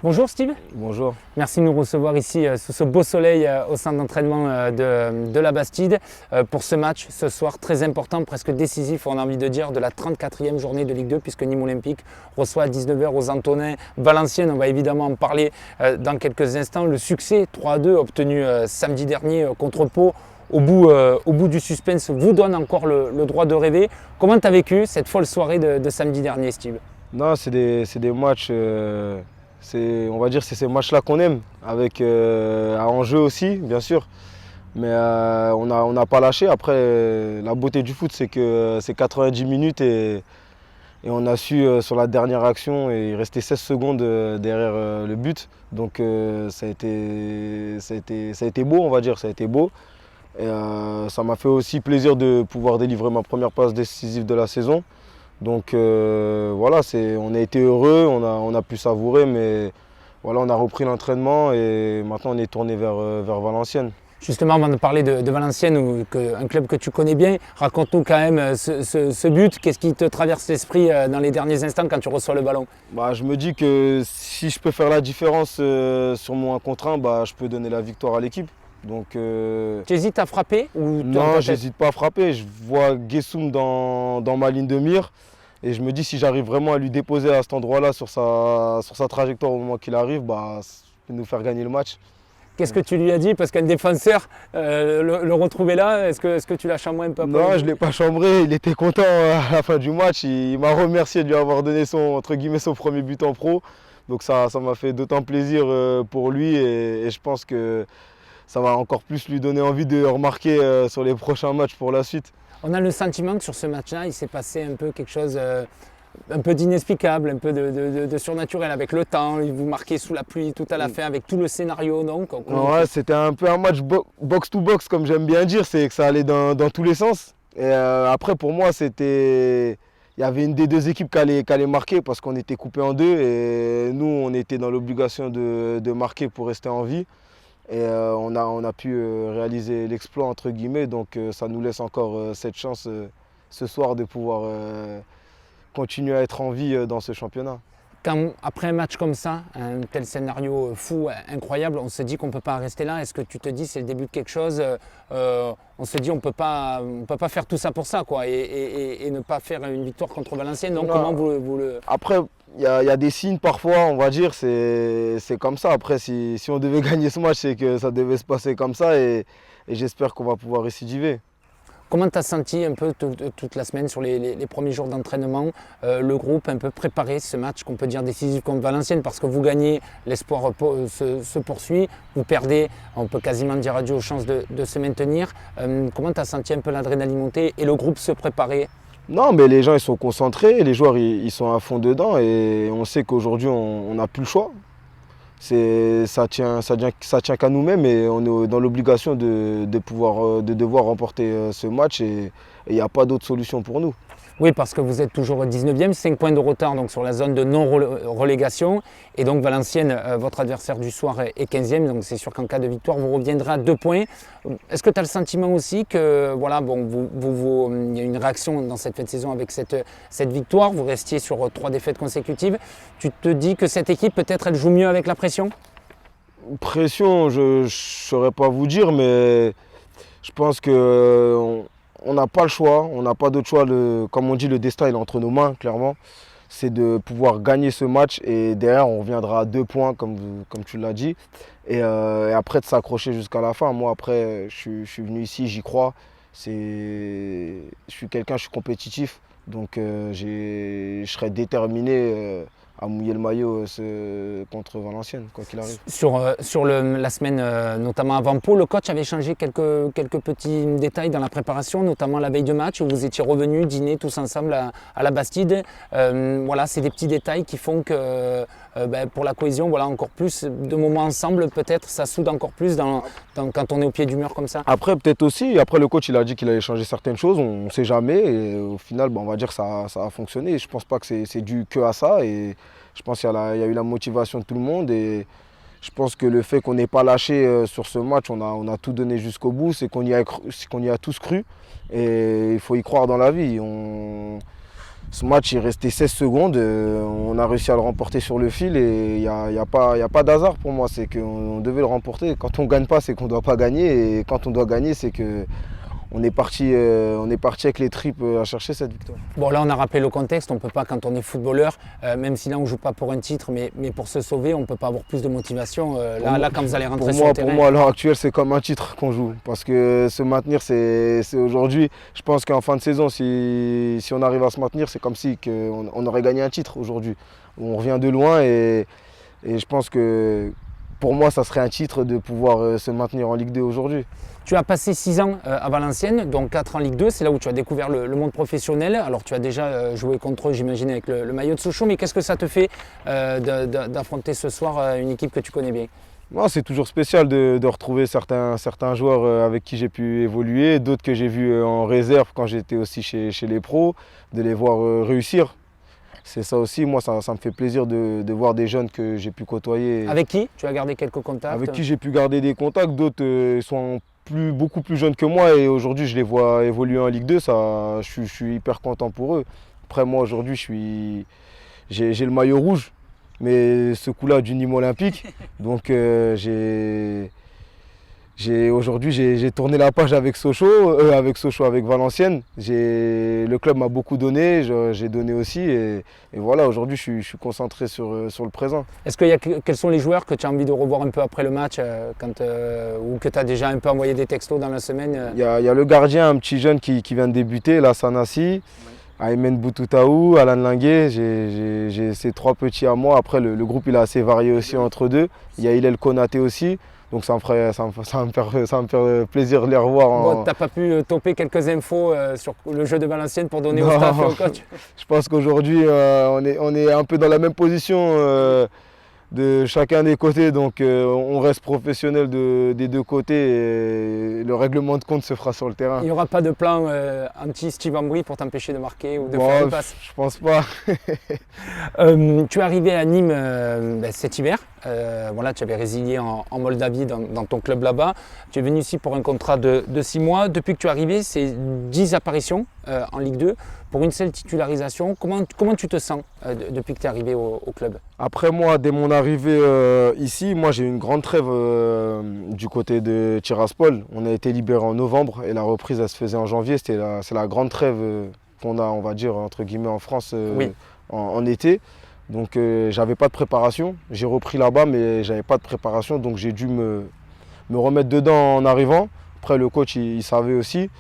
Bonjour Steve. Bonjour. Merci de nous recevoir ici sous ce beau soleil au centre d'entraînement de la Bastide pour ce match ce soir très important, presque décisif on a envie de dire, de la 34e journée de Ligue 2 puisque Nîmes Olympique reçoit à 19 h aux Antonins Valenciennes. On va évidemment en parler dans quelques instants. Le succès 3-2 obtenu samedi dernier contre Pau au bout du suspense vous donne encore le droit de rêver. Comment tu as vécu cette folle soirée de samedi dernier Steve? Non, c'est des matchs, on va dire c'est ces matchs-là qu'on aime, avec un enjeu aussi, bien sûr. Mais on n'a pas lâché. Après, la beauté du foot, c'est que c'est 90 minutes et on a su, sur la dernière action, et il restait 16 secondes derrière le but. Donc ça a été beau, on va dire, ça a été beau. Et ça m'a fait aussi plaisir de pouvoir délivrer ma première passe décisive de la saison. Donc voilà, on a été heureux, on a pu savourer, mais voilà, on a repris l'entraînement et maintenant on est tourné vers Valenciennes. Justement, avant de parler de Valenciennes, un club que tu connais bien, raconte-nous quand même ce but. Qu'est-ce qui te traverse l'esprit dans les derniers instants quand tu reçois le ballon? Je me dis que si je peux faire la différence sur mon 1 contre 1, je peux donner la victoire à l'équipe. Donc, tu hésites à frapper ou non, j'hésite pas à frapper. Je vois Guessoum dans ma ligne de mire et je me dis si j'arrive vraiment à lui déposer à cet endroit-là sur sa trajectoire au moment qu'il arrive, ça peut nous faire gagner le match. Qu'est-ce que tu lui as dit? Parce qu'un défenseur le retrouver là, est-ce que tu l'as chambré un peu? Non, je ne l'ai pas chambré. Il était content à la fin du match. Il m'a remercié de lui avoir donné son premier but en pro. Donc ça m'a fait d'autant plaisir pour lui et je pense que ça va encore plus lui donner envie de remarquer sur les prochains matchs pour la suite. On a le sentiment que sur ce match-là, il s'est passé un peu quelque chose un peu d'inexplicable, un peu de surnaturel avec le temps. Vous marquez sous la pluie tout à la fin avec tout le scénario. Ouais, c'était un peu un match box-to-box comme j'aime bien dire, c'est que ça allait dans tous les sens. Et après pour moi il y avait une des deux équipes qui allait marquer parce qu'on était coupés en deux et nous on était dans l'obligation de marquer pour rester en vie. Et on a pu réaliser l'exploit entre guillemets, donc ça nous laisse encore cette chance ce soir de pouvoir continuer à être en vie dans ce championnat. Après un match comme ça, un tel scénario fou, incroyable, on se dit qu'on ne peut pas rester là. Est-ce que tu te dis c'est le début de quelque chose? On se dit on peut pas faire tout ça pour ça quoi, et ne pas faire une victoire contre Valenciennes. Donc comment vous le... Après, il y a des signes parfois, on va dire, c'est comme ça. Après, si on devait gagner ce match, c'est que ça devait se passer comme ça et j'espère qu'on va pouvoir récidiver. Comment tu as senti un peu toute la semaine sur les premiers jours d'entraînement, le groupe un peu préparé ce match qu'on peut dire décisif contre Valenciennes parce que vous gagnez, l'espoir se poursuit, vous perdez, on peut quasiment dire adieu aux chances de se maintenir. Comment tu as senti un peu l'adrénaline monter et le groupe se préparer? Non, mais les gens ils sont concentrés, les joueurs ils sont à fond dedans et on sait qu'aujourd'hui on n'a plus le choix. Ça tient qu'à nous-mêmes et on est dans l'obligation de devoir remporter ce match et il n'y a pas d'autre solution pour nous. Oui, parce que vous êtes toujours au 19e, 5 points de retard donc, sur la zone de non-relégation. Et donc Valenciennes, votre adversaire du soir, est 15e. Donc c'est sûr qu'en cas de victoire, vous reviendrez à 2 points. Est-ce que tu as le sentiment aussi que voilà, il y a une réaction dans cette fin de saison avec cette victoire? Vous restiez sur 3 défaites consécutives. Tu te dis que cette équipe, peut-être, elle joue mieux avec la pression? Pression, je ne saurais pas vous dire, mais je pense que... On n'a pas le choix, on n'a pas d'autre choix. Comme on dit, le destin il est entre nos mains, clairement. C'est de pouvoir gagner ce match et derrière on reviendra à 2 points comme tu l'as dit. Et après de s'accrocher jusqu'à la fin. Moi après je suis venu ici, j'y crois. Je suis compétitif. Donc je serai déterminé à mouiller le maillot contre Valenciennes, quoi qu'il arrive. Sur la semaine, notamment avant Pau, le coach avait changé quelques petits détails dans la préparation, notamment la veille de match où vous étiez revenus dîner tous ensemble à la Bastide. Voilà, c'est des petits détails qui font que pour la cohésion, voilà, encore plus de moments ensemble, peut-être ça soude encore plus quand on est au pied du mur comme ça. Après, peut-être aussi, après le coach il a dit qu'il allait changer certaines choses, on ne sait jamais. Et au final, on va dire que ça a fonctionné. Je ne pense pas que c'est dû que à ça. Et je pense qu'il y a eu la motivation de tout le monde. Et je pense que le fait qu'on n'ait pas lâché sur ce match, on a tout donné jusqu'au bout, c'est qu'on y a tous cru. Et il faut y croire dans la vie. Ce match, il restait 16 secondes. On a réussi à le remporter sur le fil et il n'y a pas d'hasard pour moi. C'est qu'on devait le remporter. Quand on ne gagne pas, c'est qu'on ne doit pas gagner. Et quand on doit gagner, c'est que on est parti avec les tripes à chercher cette victoire. Bon, là, on a rappelé le contexte. On ne peut pas, quand on est footballeur, même si là, on ne joue pas pour un titre, mais pour se sauver, on ne peut pas avoir plus de motivation. Là, quand vous allez rentrer sur le terrain. Pour moi, à l'heure actuelle, c'est comme un titre qu'on joue. Parce que se maintenir, c'est aujourd'hui. Je pense qu'en fin de saison, si on arrive à se maintenir, c'est comme si on aurait gagné un titre aujourd'hui. On revient de loin et je pense que pour moi, ça serait un titre de pouvoir se maintenir en Ligue 2 aujourd'hui. Tu as passé 6 ans à Valenciennes, donc 4 en Ligue 2, c'est là où tu as découvert le monde professionnel. Alors tu as déjà joué contre eux, j'imagine, avec le maillot de Sochaux, mais qu'est-ce que ça te fait d'affronter ce soir une équipe que tu connais bien? C'est toujours spécial de retrouver certains joueurs avec qui j'ai pu évoluer, d'autres que j'ai vus en réserve quand j'étais aussi chez les pros, de les voir réussir. C'est ça aussi, moi ça me fait plaisir de voir des jeunes que j'ai pu côtoyer. Avec qui tu as gardé quelques contacts? Avec qui j'ai pu garder des contacts, d'autres sont beaucoup plus jeunes que moi et aujourd'hui je les vois évoluer en Ligue 2, je suis hyper content pour eux. Après moi aujourd'hui j'ai le maillot rouge, mais ce coup-là du Nîmes Olympique, donc aujourd'hui j'ai tourné la page avec avec Valenciennes. Le club m'a beaucoup donné, j'ai donné aussi et voilà, aujourd'hui je suis concentré sur le présent. Quels sont les joueurs que tu as envie de revoir un peu après le match ou que tu as déjà un peu envoyé des textos dans la semaine? Il y a le gardien, un petit jeune qui vient de débuter, là, Sanassi, Aymen Boutoutaou, Alan Linguet, j'ai ces 3 petits à moi. Après le groupe il est assez varié aussi entre deux. Il y a Hillel Konaté aussi. Donc ça va me faire plaisir de les revoir. Bon, tu n'as pas pu toper quelques infos sur le jeu de Valenciennes pour donner au staff et au coach? Je pense qu'aujourd'hui, on est un peu dans la même position de chacun des côtés. Donc on reste professionnel des deux côtés et le règlement de compte se fera sur le terrain. Il n'y aura pas de plan anti-Steve Ambry pour t'empêcher de marquer ou de faire une passe? Je pense pas. Tu es arrivé à Nîmes cet hiver. Tu avais résilié en Moldavie dans ton club là-bas. Tu es venu ici pour un contrat de 6 mois. Depuis que tu es arrivé, c'est 10 apparitions en Ligue 2 pour une seule titularisation. Comment tu te sens depuis que tu es arrivé au club? Après moi, dès mon arrivée ici, moi j'ai eu une grande trêve du côté de Tiraspol. On a été libéré en novembre et la reprise elle se faisait en janvier. C'est la grande trêve qu'on a, on va dire, entre guillemets en France en été. Donc j'avais pas de préparation. J'ai repris là-bas mais j'avais pas de préparation. Donc j'ai dû me remettre dedans en arrivant. Après le coach il savait aussi.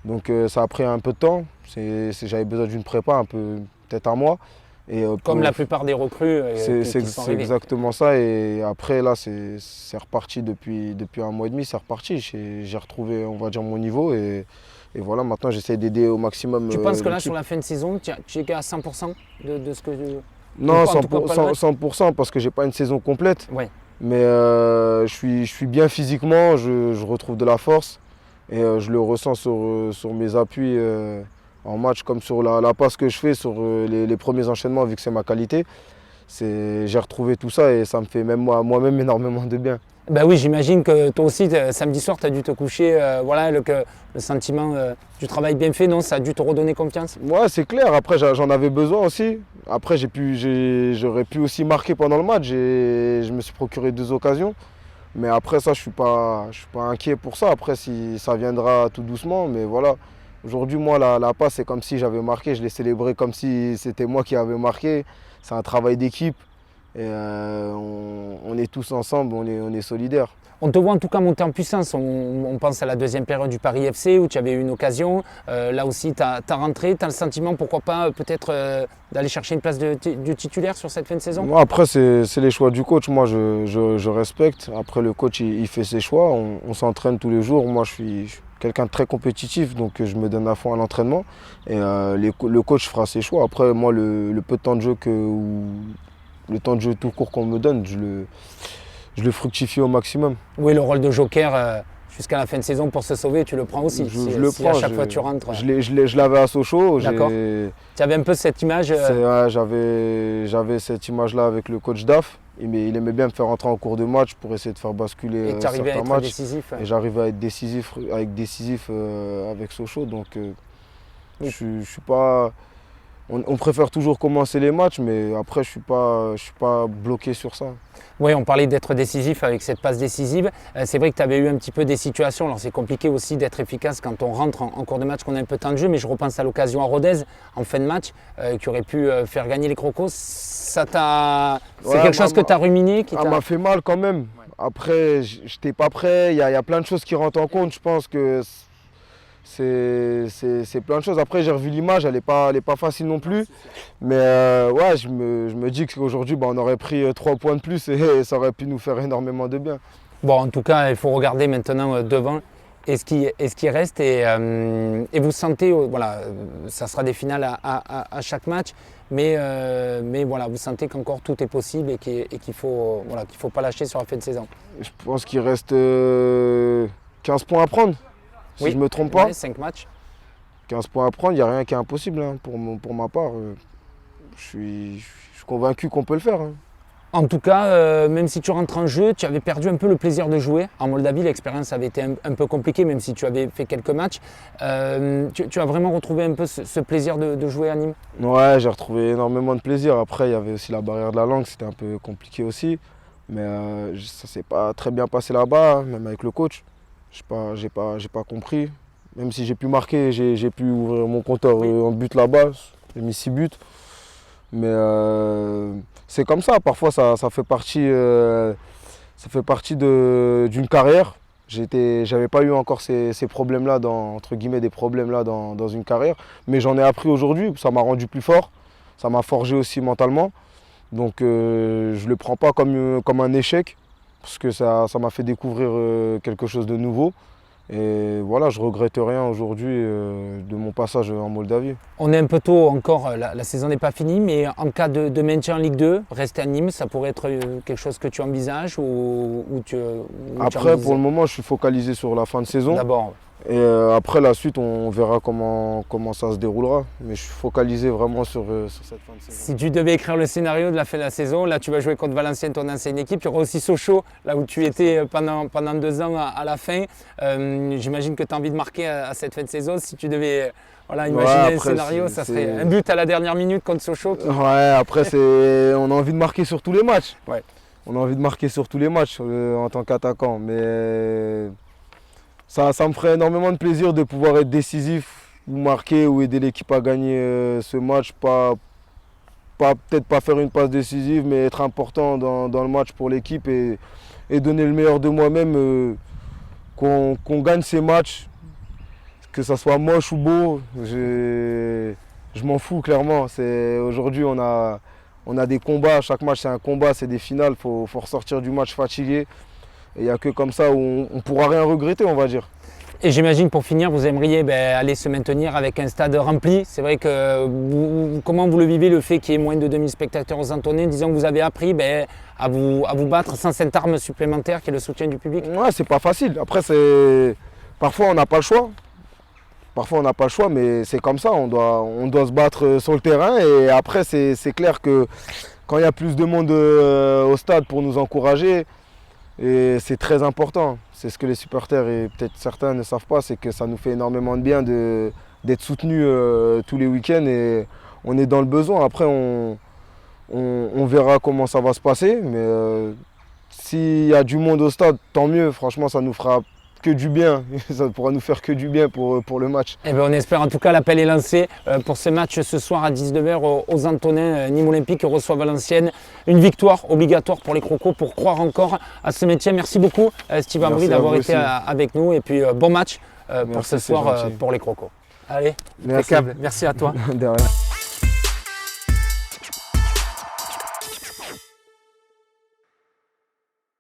Donc ça a pris un peu de temps. J'avais besoin d'une prépa un peu, peut-être un mois. Comme la plupart des recrues c'est exactement ça. Et après là c'est reparti depuis 1 mois et demi. C'est reparti. J'ai retrouvé, on va dire, mon niveau. Et voilà, maintenant j'essaie d'aider au maximum. Tu penses que là sur la fin de saison, tu es à 100% de ce que Non, 100% parce que j'ai pas une saison complète. Ouais. Mais je suis bien physiquement, je retrouve de la force et je le ressens sur mes appuis en match comme sur la passe que je fais, sur les premiers enchaînements vu que c'est ma qualité. J'ai retrouvé tout ça et ça me fait même moi-même énormément de bien. Ben oui, j'imagine que toi aussi, samedi soir, tu as dû te coucher, le sentiment du travail bien fait, non? Ça a dû te redonner confiance? Ouais, c'est clair. Après, j'en avais besoin aussi. Après, j'aurais pu aussi marquer pendant le match. Je me suis procuré 2 occasions. Mais après ça, je suis pas inquiet pour ça. Après, si ça viendra tout doucement. Mais voilà, aujourd'hui, moi, la passe, c'est comme si j'avais marqué. Je l'ai célébré comme si c'était moi qui avais marqué. C'est un travail d'équipe. Et on est tous ensemble, on est solidaires. On te voit en tout cas monter en puissance. On pense à la deuxième période du Paris FC où tu avais eu une occasion. Là aussi, tu as rentré. Tu as le sentiment, pourquoi pas, peut-être d'aller chercher une place de titulaire sur cette fin de saison? Moi, après, c'est les choix du coach. Moi, je respecte. Après, le coach, il fait ses choix. On s'entraîne tous les jours. Moi, je suis quelqu'un de très compétitif, donc je me donne à fond à l'entraînement. Et le coach fera ses choix. Après, moi, le peu de temps de jeu le temps de jeu tout court qu'on me donne, je le fructifie au maximum. Oui, le rôle de joker jusqu'à la fin de saison pour se sauver, tu le prends aussi. Je le prends. À chaque fois tu rentres. Je l'avais à Sochaux. D'accord. Tu avais un peu cette image J'avais cette image-là avec le coach DAF. Il aimait bien me faire rentrer en cours de match pour essayer de faire basculer et certains à être matchs. Décisif. Et j'arrivais à être décisif avec Sochaux. Donc je suis pas... on préfère toujours commencer les matchs, mais après, je suis pas bloqué sur ça. Oui, on parlait d'être décisif avec cette passe décisive. C'est vrai que tu avais eu un petit peu des situations. Alors c'est compliqué aussi d'être efficace quand on rentre en cours de match, qu'on a un peu de temps de jeu, mais je repense à l'occasion à Rodez en fin de match qui aurait pu faire gagner les Crocos. C'est quelque chose que tu as ruminé Ça m'a fait mal quand même. Ouais. Après, je n'étais pas prêt. Il y a plein de choses qui rentrent en compte. Je pense que c'est plein de choses. Après, j'ai revu l'image, elle n'est pas facile non plus. Mais ouais, je me dis qu'aujourd'hui, on aurait pris 3 points de plus et ça aurait pu nous faire énormément de bien. Bon, en tout cas, il faut regarder maintenant devant et ce qui reste. Et vous sentez, voilà, ça sera des finales à chaque match. Mais voilà, vous sentez qu'encore tout est possible et qu'il ne faut pas lâcher sur la fin de saison. Je pense qu'il reste 15 points à prendre. Si je ne me trompe pas. Ouais, 5 matchs. 15 points à prendre, il n'y a rien qui est impossible hein, pour ma part. Je suis convaincu qu'on peut le faire. Hein. En tout cas, même si tu rentres en jeu, tu avais perdu un peu le plaisir de jouer. En Moldavie, l'expérience avait été un peu compliquée, même si tu avais fait quelques matchs. Tu as vraiment retrouvé un peu ce plaisir de jouer à Nîmes? Ouais, j'ai retrouvé énormément de plaisir. Après, il y avait aussi la barrière de la langue, c'était un peu compliqué aussi. Mais ça ne s'est pas très bien passé là-bas, même avec le coach. J'ai pas compris. Même si j'ai pu marquer, j'ai pu ouvrir mon compteur en but là-bas. J'ai mis 6 buts. Mais c'est comme ça. Parfois, ça fait partie d'une carrière. J'avais pas eu encore ces problèmes-là, entre guillemets, des problèmes-là dans une carrière. Mais j'en ai appris aujourd'hui. Ça m'a rendu plus fort. Ça m'a forgé aussi mentalement. Donc je ne le prends pas comme un échec. Parce que ça m'a fait découvrir quelque chose de nouveau. Et voilà, je ne regrette rien aujourd'hui de mon passage en Moldavie. On est un peu tôt encore, la saison n'est pas finie, mais en cas de maintien en Ligue 2, rester à Nîmes, ça pourrait être quelque chose que tu envisages Après, pour le moment, je suis focalisé sur la fin de saison. D'abord. Et après, la suite, on verra comment ça se déroulera. Mais je suis focalisé vraiment sur cette fin de saison. Si tu devais écrire le scénario de la fin de la saison, là tu vas jouer contre Valenciennes, ton ancienne équipe. Il y aura aussi Sochaux, là où tu étais pendant 2 ans à la fin. J'imagine que tu as envie de marquer à cette fin de saison. Si tu devais imaginer un scénario, ça serait un but à la dernière minute contre Sochaux. Ouais, après, on a envie de marquer sur tous les matchs. Ouais. On a envie de marquer sur tous les matchs en tant qu'attaquant. Mais ça me ferait énormément de plaisir de pouvoir être décisif ou marquer ou aider l'équipe à gagner ce match. Peut-être pas faire une passe décisive, mais être important dans le match pour l'équipe et donner le meilleur de moi-même. Qu'on gagne ces matchs, que ça soit moche ou beau, je m'en fous clairement. Aujourd'hui, on a des combats, chaque match c'est un combat, c'est des finales, faut ressortir du match fatigué. Et il n'y a que comme ça où on ne pourra rien regretter, on va dire. Et j'imagine pour finir, vous aimeriez aller se maintenir avec un stade rempli. C'est vrai que comment vous le vivez, le fait qu'il y ait moins de 2000 spectateurs aux Antonnais? Disons que vous avez appris à vous battre sans cette arme supplémentaire qui est le soutien du public. Ouais, c'est pas facile. Après, parfois on n'a pas le choix. Parfois on n'a pas le choix, mais c'est comme ça. On doit se battre sur le terrain. Et après, c'est clair que quand il y a plus de monde au stade pour nous encourager, et c'est très important. C'est ce que les supporters et peut-être certains ne savent pas, c'est que ça nous fait énormément de bien d'être soutenus tous les week-ends et on est dans le besoin. Après, on verra comment ça va se passer, mais s'il y a du monde au stade, tant mieux. Franchement, ça nous fera que du bien. Ça pourra nous faire que du bien pour le match. Eh bien, on espère en tout cas, l'appel est lancé pour ce match ce soir à 19h aux Antonnais. Nîmes Olympique reçoit Valenciennes. Une victoire obligatoire pour les Crocos pour croire encore à ce métier. Merci beaucoup Steve Ambry d'avoir été avec nous et puis bon match pour ce soir pour les Crocos. Allez, impeccable. Merci à toi. De rien.